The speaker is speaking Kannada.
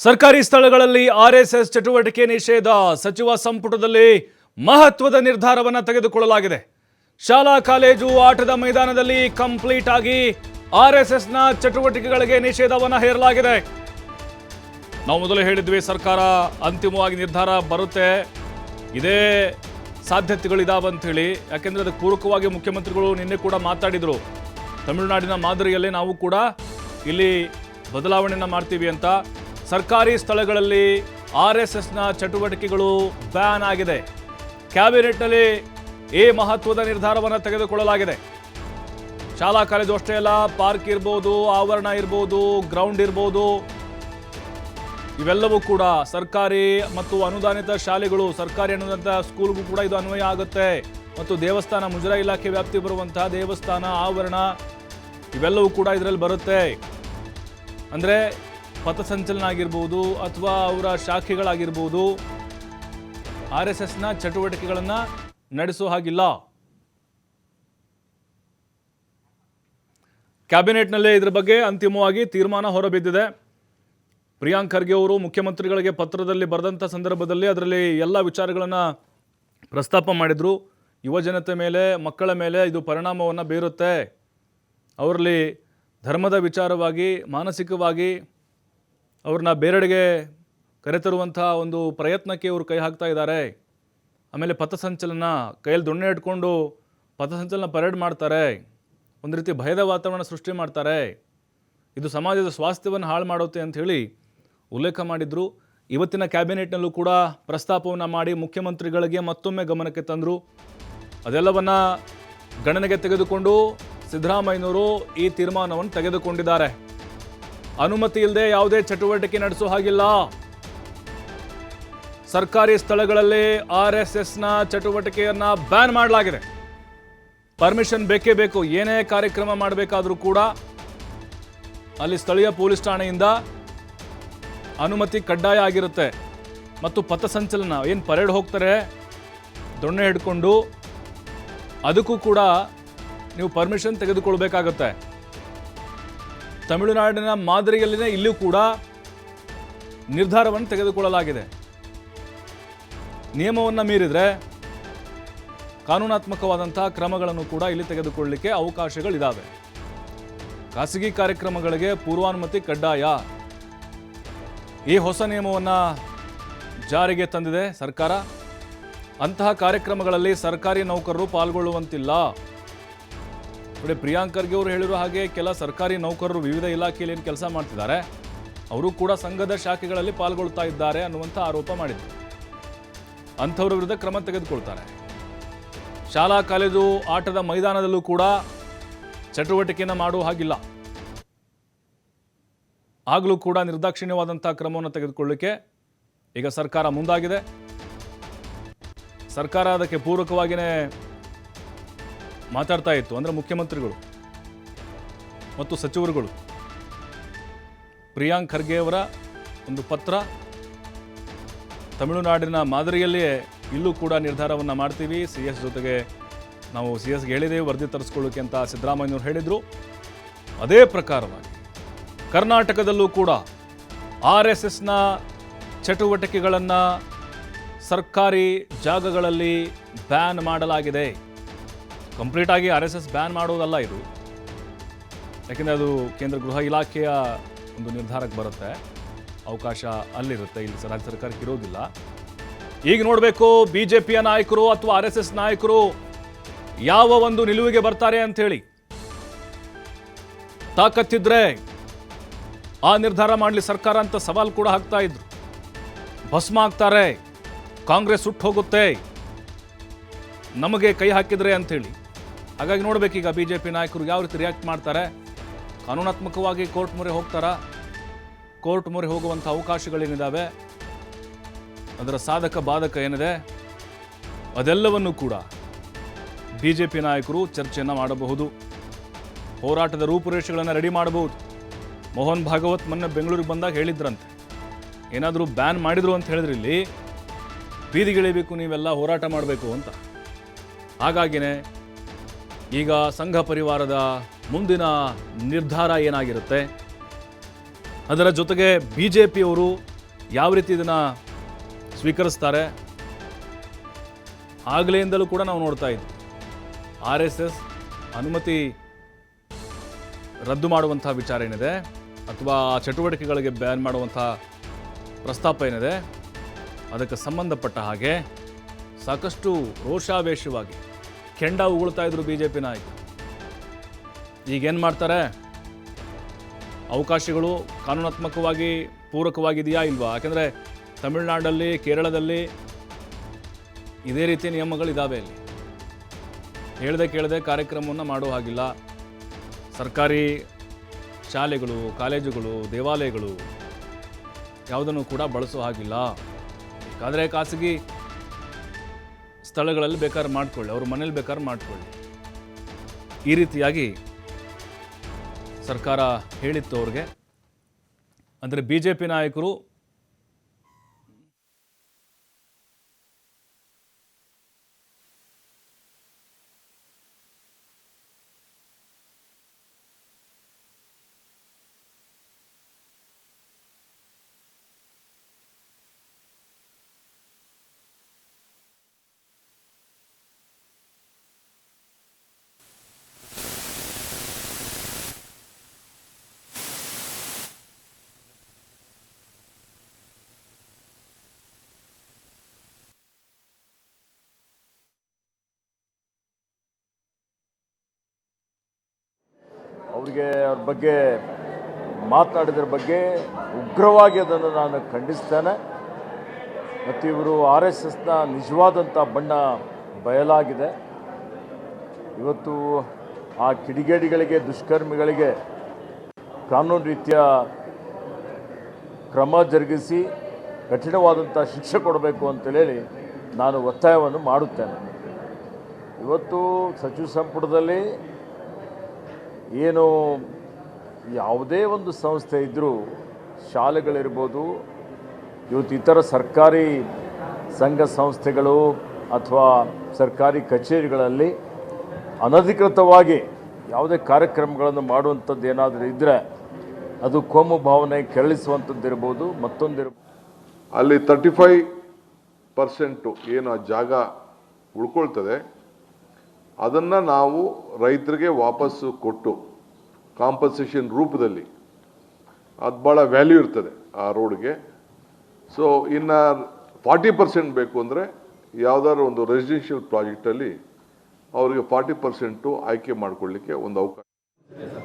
ಸರ್ಕಾರಿ ಸ್ಥಳಗಳಲ್ಲಿ ಆರ್ಎಸ್ಎಸ್ ಚಟುವಟಿಕೆ ನಿಷೇಧ ಸಚಿವ ಸಂಪುಟದಲ್ಲಿ ಮಹತ್ವದ ನಿರ್ಧಾರವನ್ನು ತೆಗೆದುಕೊಳ್ಳಲಾಗಿದೆ. ಶಾಲಾ ಕಾಲೇಜು ಆಟದ ಮೈದಾನದಲ್ಲಿ ಕಂಪ್ಲೀಟ್ ಆಗಿ ಆರ್ಎಸ್ಎಸ್ನ ಚಟುವಟಿಕೆಗಳಿಗೆ ನಿಷೇಧವನ್ನು ಹೇರಲಾಗಿದೆ. ನಾವು ಮೊದಲು ಹೇಳಿದ್ವಿ ಸರ್ಕಾರ ಅಂತಿಮವಾಗಿ ನಿರ್ಧಾರ ಬರುತ್ತೆ, ಇದೇ ಸಾಧ್ಯತೆಗಳಿದಾವೆ ಅಂತ ಹೇಳಿ. ಯಾಕೆಂದ್ರೆ ಅದಕ್ಕೆ ಪೂರಕವಾಗಿ ಮುಖ್ಯಮಂತ್ರಿಗಳು ನಿನ್ನೆ ಕೂಡ ಮಾತಾಡಿದ್ರು, ತಮಿಳುನಾಡಿನ ಮಾದರಿಯಲ್ಲೇ ನಾವು ಕೂಡ ಇಲ್ಲಿ ಬದಲಾವಣೆಯನ್ನು ಮಾಡ್ತೀವಿ ಅಂತ. ಸರ್ಕಾರಿ ಸ್ಥಳಗಳಲ್ಲಿ ಆರ್ಎಸ್ಎಸ್ನ ಚಟುವಟಿಕೆಗಳು ಬ್ಯಾನ್ ಆಗಿದೆ. ಕ್ಯಾಬಿನೆಟ್ನಲ್ಲಿ ಈ ಮಹತ್ವದ ನಿರ್ಧಾರವನ್ನು ತೆಗೆದುಕೊಳ್ಳಲಾಗಿದೆ. ಶಾಲಾ ಕಾಲೇಜು ಅಷ್ಟೇ ಅಲ್ಲ, ಪಾರ್ಕ್ ಇರ್ಬೋದು, ಆವರಣ ಇರ್ಬೋದು, ಗ್ರೌಂಡ್ ಇರ್ಬೋದು, ಇವೆಲ್ಲವೂ ಕೂಡ ಸರ್ಕಾರಿ ಮತ್ತು ಅನುದಾನಿತ ಶಾಲೆಗಳು, ಸರ್ಕಾರಿ ಅನುದಾನಿತ ಸ್ಕೂಲ್ಗೂ ಕೂಡ ಇದು ಅನ್ವಯ ಆಗುತ್ತೆ. ಮತ್ತು ದೇವಸ್ಥಾನ, ಮುಜರಾಯಿ ಇಲಾಖೆ ವ್ಯಾಪ್ತಿ ಬರುವಂತಹ ದೇವಸ್ಥಾನ, ಆವರಣ ಇವೆಲ್ಲವೂ ಕೂಡ ಇದರಲ್ಲಿ ಬರುತ್ತೆ. ಅಂದರೆ ಪಥಸಂಚಲನ ಆಗಿರ್ಬೋದು ಅಥವಾ ಅವರ ಶಾಖೆಗಳಾಗಿರ್ಬೋದು ಆರ್ಎಸ್ಎಸ್ನ ಚಟುವಟಿಕೆಗಳನ್ನು ನಡೆಸೋ ಹಾಗಿಲ್ಲ. ಕ್ಯಾಬಿನೆಟ್ನಲ್ಲೇ ಇದರ ಬಗ್ಗೆ ಅಂತಿಮವಾಗಿ ತೀರ್ಮಾನ ಹೊರಬಿದ್ದಿದೆ. ಪ್ರಿಯಾಂಕ್ ಖರ್ಗೆ ಅವರು ಮುಖ್ಯಮಂತ್ರಿಗಳಿಗೆ ಪತ್ರದಲ್ಲಿ ಬರೆದಂಥ ಸಂದರ್ಭದಲ್ಲಿ ಅದರಲ್ಲಿ ಎಲ್ಲ ವಿಚಾರಗಳನ್ನು ಪ್ರಸ್ತಾಪ ಮಾಡಿದರು. ಯುವಜನತೆ ಮೇಲೆ, ಮಕ್ಕಳ ಮೇಲೆ ಇದು ಪರಿಣಾಮವನ್ನು ಬೀರುತ್ತೆ. ಅವರಲ್ಲಿ ಧರ್ಮದ ವಿಚಾರವಾಗಿ, ಮಾನಸಿಕವಾಗಿ ಅವ್ರನ್ನ ಬೇರೆಡೆಗೆ ಕರೆತರುವಂಥ ಒಂದು ಪ್ರಯತ್ನಕ್ಕೆ ಇವರು ಕೈ ಹಾಕ್ತಾ ಇದ್ದಾರೆ. ಆಮೇಲೆ ಪಥಸಂಚಲನ, ಕೈಯಲ್ಲಿ ದೊಣ್ಣೆ ಇಟ್ಕೊಂಡು ಪಥಸಂಚಲನ ಪರೇಡ್ ಮಾಡ್ತಾರೆ, ಒಂದು ರೀತಿ ಭಯದ ವಾತಾವರಣ ಸೃಷ್ಟಿ ಮಾಡ್ತಾರೆ. ಇದು ಸಮಾಜದ ಸ್ವಾಸ್ಥ್ಯವನ್ನು ಹಾಳು ಮಾಡುತ್ತೆ ಅಂತ ಹೇಳಿ ಉಲ್ಲೇಖ ಮಾಡಿದ್ರು. ಇವತ್ತಿನ ಕ್ಯಾಬಿನೆಟ್ನಲ್ಲೂ ಕೂಡ ಪ್ರಸ್ತಾಪವನ್ನು ಮಾಡಿ ಮುಖ್ಯಮಂತ್ರಿಗಳಿಗೆ ಮತ್ತೊಮ್ಮೆ ಗಮನಕ್ಕೆ ತಂದರು. ಅದೆಲ್ಲವನ್ನು ಗಣನೆಗೆ ತೆಗೆದುಕೊಂಡು ಸಿದ್ದರಾಮಯ್ಯನವರು ಈ ತೀರ್ಮಾನವನ್ನು ತೆಗೆದುಕೊಂಡಿದ್ದಾರೆ. ಅನುಮತಿ ಇಲ್ಲದೆ ಯಾವುದೇ ಚಟುವಟಿಕೆ ನಡೆಸೋ ಹಾಗಿಲ್ಲ. ಸರ್ಕಾರಿ ಸ್ಥಳಗಳಲ್ಲಿ ಆರ್ಎಸ್ಎಸ್ನ ಚಟುವಟಿಕೆಯನ್ನು ಬ್ಯಾನ್ ಮಾಡಲಾಗಿದೆ. ಪರ್ಮಿಷನ್ ಬೇಕೇ ಬೇಕು. ಏನೇ ಕಾರ್ಯಕ್ರಮ ಮಾಡಬೇಕಾದ್ರೂ ಕೂಡ ಅಲ್ಲಿ ಸ್ಥಳೀಯ ಪೊಲೀಸ್ ಠಾಣೆಯಿಂದ ಅನುಮತಿ ಕಡ್ಡಾಯ ಆಗಿರುತ್ತೆ. ಮತ್ತು ಪಥಸಂಚಲನ, ಏನು ಪರೇಡ್ ಹೋಗ್ತಾರೆ ದೊಣ್ಣೆ ಹಿಡ್ಕೊಂಡು, ಅದಕ್ಕೂ ಕೂಡ ನೀವು ಪರ್ಮಿಷನ್ ತೆಗೆದುಕೊಳ್ಬೇಕಾಗತ್ತೆ. ತಮಿಳುನಾಡಿನ ಮಾದರಿಯಲ್ಲಿನೇ ಇಲ್ಲೂ ಕೂಡ ನಿರ್ಧಾರವನ್ನು ತೆಗೆದುಕೊಳ್ಳಲಾಗಿದೆ. ನಿಯಮವನ್ನು ಮೀರಿದರೆ ಕಾನೂನಾತ್ಮಕವಾದಂತಹ ಕ್ರಮಗಳನ್ನು ಕೂಡ ಇಲ್ಲಿ ತೆಗೆದುಕೊಳ್ಳಲಿಕ್ಕೆ ಅವಕಾಶಗಳಿದ್ದಾವೆ. ಖಾಸಗಿ ಕಾರ್ಯಕ್ರಮಗಳಿಗೆ ಪೂರ್ವಾನುಮತಿ ಕಡ್ಡಾಯ. ಈ ಹೊಸ ನಿಯಮವನ್ನು ಜಾರಿಗೆ ತಂದಿದೆ ಸರ್ಕಾರ. ಅಂತಹ ಕಾರ್ಯಕ್ರಮಗಳಲ್ಲಿ ಸರ್ಕಾರಿ ನೌಕರರು ಪಾಲ್ಗೊಳ್ಳುವಂತಿಲ್ಲ. ನೋಡಿ, ಪ್ರಿಯಾಂಕ್ ಖರ್ಗೆ ಅವರು ಹೇಳಿರೋ ಹಾಗೆ ಕೆಲ ಸರ್ಕಾರಿ ನೌಕರರು ವಿವಿಧ ಇಲಾಖೆಯಲ್ಲಿ ಏನು ಕೆಲಸ ಮಾಡ್ತಿದ್ದಾರೆ, ಅವರು ಕೂಡ ಸಂಘದ ಶಾಖೆಗಳಲ್ಲಿ ಪಾಲ್ಗೊಳ್ತಾ ಇದ್ದಾರೆ ಅನ್ನುವಂಥ ಆರೋಪ ಮಾಡಿದ್ರು. ಅಂಥವ್ರ ವಿರುದ್ಧ ಕ್ರಮ ತೆಗೆದುಕೊಳ್ತಾರೆ. ಶಾಲಾ ಕಾಲೇಜು ಆಟದ ಮೈದಾನದಲ್ಲೂ ಕೂಡ ಚಟುವಟಿಕೆಯನ್ನು ಮಾಡುವ ಹಾಗಿಲ್ಲ. ಆಗಲೂ ಕೂಡ ನಿರ್ದಾಕ್ಷಿಣ್ಯವಾದಂಥ ಕ್ರಮವನ್ನು ತೆಗೆದುಕೊಳ್ಳಲಿಕ್ಕೆ ಈಗ ಸರ್ಕಾರ ಮುಂದಾಗಿದೆ. ಸರ್ಕಾರ ಅದಕ್ಕೆ ಪೂರಕವಾಗಿಯೇ ಮಾತಾಡ್ತಾ ಇತ್ತು. ಅಂದರೆ ಮುಖ್ಯಮಂತ್ರಿಗಳು ಮತ್ತು ಸಚಿವರುಗಳು ಪ್ರಿಯಾಂಕ್ ಖರ್ಗೆ ಅವರ ಒಂದು ಪತ್ರ, ತಮಿಳುನಾಡಿನ ಮಾದರಿಯಲ್ಲಿಯೇ ಇಲ್ಲೂ ಕೂಡ ನಿರ್ಧಾರವನ್ನು ಮಾಡ್ತೀವಿ, CS ಜೊತೆಗೆ ನಾವು CSಗೆ ಹೇಳಿದ್ದೇವೆ ವರದಿ ತರಿಸ್ಕೊಳ್ಳೋಕೆ ಅಂತ ಸಿದ್ದರಾಮಯ್ಯನವರು ಹೇಳಿದರು. ಅದೇ ಪ್ರಕಾರವಾಗಿ ಕರ್ನಾಟಕದಲ್ಲೂ ಕೂಡ ಆರ್ಎಸ್ಎಸ್ನ ಚಟುವಟಿಕೆಗಳನ್ನು ಸರ್ಕಾರಿ ಜಾಗಗಳಲ್ಲಿ ಬ್ಯಾನ್ ಮಾಡಲಾಗಿದೆ. ಕಂಪ್ಲೀಟಾಗಿ RSS ಬ್ಯಾನ್ ಮಾಡೋದಲ್ಲ ಇದು, ಯಾಕೆಂದರೆ ಅದು ಕೇಂದ್ರ ಗೃಹ ಇಲಾಖೆಯ ಒಂದು ನಿರ್ಧಾರಕ್ಕೆ ಬರುತ್ತೆ, ಅವಕಾಶ ಅಲ್ಲಿರುತ್ತೆ, ಇಲ್ಲಿ ರಾಜ್ಯ ಸರ್ಕಾರಕ್ಕೆ ಇರೋದಿಲ್ಲ. ಈಗ ನೋಡಬೇಕು BJPಯ ನಾಯಕರು ಅಥವಾ RSS ನಾಯಕರು ಯಾವ ಒಂದು ನಿಲುವಿಗೆ ಬರ್ತಾರೆ ಅಂಥೇಳಿ. ತಾಕತ್ತಿದ್ರೆ ಆ ನಿರ್ಧಾರ ಮಾಡಲಿ ಸರ್ಕಾರ ಅಂತ ಸವಾಲು ಕೂಡ ಹಾಕ್ತಾ ಇದ್ರು. ಭಸ್ಮ ಆಗ್ತಾರೆ, ಕಾಂಗ್ರೆಸ್ ಸುಟ್ಟು ಹೋಗುತ್ತೆ ನಮಗೆ ಕೈ ಹಾಕಿದ್ರೆ ಅಂಥೇಳಿ. ಹಾಗಾಗಿ ನೋಡಬೇಕೀಗ BJP ನಾಯಕರು ಯಾವ ರೀತಿ ರಿಯಾಕ್ಟ್ ಮಾಡ್ತಾರೆ. ಕಾನೂನಾತ್ಮಕವಾಗಿ ಕೋರ್ಟ್ ಮೊರೆ ಹೋಗ್ತಾರಾ? ಕೋರ್ಟ್ ಮೊರೆ ಹೋಗುವಂಥ ಅವಕಾಶಗಳೇನಿದ್ದಾವೆ, ಅದರ ಸಾಧಕ ಬಾಧಕ ಏನಿದೆ, ಅದೆಲ್ಲವನ್ನೂ ಕೂಡ BJP ನಾಯಕರು ಚರ್ಚೆಯನ್ನು ಮಾಡಬಹುದು. ಹೋರಾಟದ ರೂಪುರೇಷೆಗಳನ್ನು ರೆಡಿ ಮಾಡಬಹುದು. ಮೋಹನ್ ಭಾಗವತ್ ಮೊನ್ನೆ ಬೆಂಗಳೂರಿಗೆ ಬಂದಾಗ ಹೇಳಿದ್ರಂತೆ, ಏನಾದರೂ ಬ್ಯಾನ್ ಮಾಡಿದ್ರು ಅಂತ ಹೇಳಿದ್ರೆ ಇಲ್ಲಿ ಬೀದಿಗಿಳಿಬೇಕು, ನೀವೆಲ್ಲ ಹೋರಾಟ ಮಾಡಬೇಕು ಅಂತ. ಹಾಗಾಗಿನೇ ಈಗ ಸಂಘ ಪರಿವಾರದ ಮುಂದಿನ ನಿರ್ಧಾರ ಏನಾಗಿರುತ್ತೆ, ಅದರ ಜೊತೆಗೆ BJPಯವರು ಯಾವ ರೀತಿ ಇದನ್ನು ಸ್ವೀಕರಿಸ್ತಾರೆ ಆಗಲೆಯಿಂದಲೂ ಕೂಡ ನಾವು ನೋಡ್ತಾ ಇದ್ವಿ. RSS ಅನುಮತಿ ರದ್ದು ಮಾಡುವಂಥ ವಿಚಾರ ಏನಿದೆ ಅಥವಾ ಚಟುವಟಿಕೆಗಳಿಗೆ ಬ್ಯಾನ್ ಮಾಡುವಂಥ ಪ್ರಸ್ತಾಪ ಏನಿದೆ ಅದಕ್ಕೆ ಸಂಬಂಧಪಟ್ಟ ಹಾಗೆ ಸಾಕಷ್ಟು ರೋಷಾವೇಶವಾಗಿ ಕೆಂಡ ಉಗುಳ್ತಾ ಇದ್ರು BJP ನಾಯಕರು. ಈಗೇನು ಮಾಡ್ತಾರೆ, ಅವಕಾಶಗಳು ಕಾನೂನಾತ್ಮಕವಾಗಿ ಪೂರಕವಾಗಿದೆಯಾ ಇಲ್ವಾ? ಯಾಕೆಂದರೆ ತಮಿಳುನಾಡಲ್ಲಿ, ಕೇರಳದಲ್ಲಿ ಇದೇ ರೀತಿ ನಿಯಮಗಳಿದ್ದಾವೆ. ಇಲ್ಲಿ ಹೇಳ್ದೆ ಕೇಳದೆ ಕಾರ್ಯಕ್ರಮವನ್ನು ಮಾಡೋ ಹಾಗಿಲ್ಲ. ಸರ್ಕಾರಿ ಶಾಲೆಗಳು, ಕಾಲೇಜುಗಳು, ದೇವಾಲಯಗಳು ಯಾವುದನ್ನು ಕೂಡ ಬಳಸೋ ಹಾಗಿಲ್ಲ. ಬೇಕಾದರೆ ಖಾಸಗಿ ಸ್ಥಳಗಳಲ್ಲಿ ಬೇಕಾದ್ರೆ ಮಾಡ್ಕೊಳ್ಳಿ, ಅವ್ರ ಮನೇಲಿ ಬೇಕಾದ್ರೆ ಮಾಡ್ಕೊಳ್ಳಿ. ಈ ರೀತಿಯಾಗಿ ಸರ್ಕಾರ ಹೇಳಿತ್ತು ಅವ್ರಿಗೆ. ಅಂದರೆ BJP ನಾಯಕರು ಅವರಿಗೆ ಅವ್ರ ಬಗ್ಗೆ ಮಾತನಾಡಿದ್ರ ಬಗ್ಗೆ ಉಗ್ರವಾಗಿ ಅದನ್ನು ನಾನು ಖಂಡಿಸ್ತೇನೆ. ಮತ್ತು ಇವರು RSSನ ನಿಜವಾದಂಥ ಬಣ್ಣ ಬಯಲಾಗಿದೆ. ಇವತ್ತು ಆ ಕಿಡಿಗೇಡಿಗಳಿಗೆ, ದುಷ್ಕರ್ಮಿಗಳಿಗೆ ಕಾನೂನು ರೀತಿಯ ಕ್ರಮ ಜರುಗಿಸಿ ಕಠಿಣವಾದಂಥ ಶಿಕ್ಷೆ ಕೊಡಬೇಕು ಅಂತೇಳಿ ನಾನು ಒತ್ತಾಯವನ್ನು ಮಾಡುತ್ತೇನೆ. ಇವತ್ತು ಸಚಿವ ಸಂಪುಟದಲ್ಲಿ ಏನು ಯಾವುದೇ ಒಂದು ಸಂಸ್ಥೆ ಇದ್ದರೂ, ಶಾಲೆಗಳಿರ್ಬೋದು, ಇವತ್ತು ಇತರ ಸರ್ಕಾರಿ ಸಂಘ ಸಂಸ್ಥೆಗಳು ಅಥವಾ ಸರ್ಕಾರಿ ಕಚೇರಿಗಳಲ್ಲಿ ಅನಧಿಕೃತವಾಗಿ ಯಾವುದೇ ಕಾರ್ಯಕ್ರಮಗಳನ್ನು ಮಾಡುವಂಥದ್ದು ಏನಾದರೂ ಇದ್ದರೆ ಅದು ಕೋಮು ಭಾವನೆ ಕೆರಳಿಸುವಂಥದ್ದಿರ್ಬೋದು, ಮತ್ತೊಂದಿರ್ಬೋದು. ಅಲ್ಲಿ 35% ಏನು ಆ ಜಾಗ ಉಳ್ಕೊಳ್ತದೆ ಅದನ್ನು ನಾವು ರೈತರಿಗೆ ವಾಪಸ್ಸು ಕೊಟ್ಟು ಕಾಂಪನ್ಸೇಷನ್ ರೂಪದಲ್ಲಿ, ಅದು ಭಾಳ ವ್ಯಾಲ್ಯೂ ಇರ್ತದೆ ಆ ರೋಡ್ಗೆ. ಸೊ ಇನ್ನು 40% ಬೇಕು ಅಂದರೆ ಯಾವುದಾದ್ರು ಒಂದು ರೆಸಿಡೆನ್ಷಿಯಲ್ ಪ್ರಾಜೆಕ್ಟಲ್ಲಿ ಅವರಿಗೆ 40% ಆಯ್ಕೆ ಮಾಡಿಕೊಳ್ಳಿಕ್ಕೆ ಒಂದು ಅವಕಾಶ.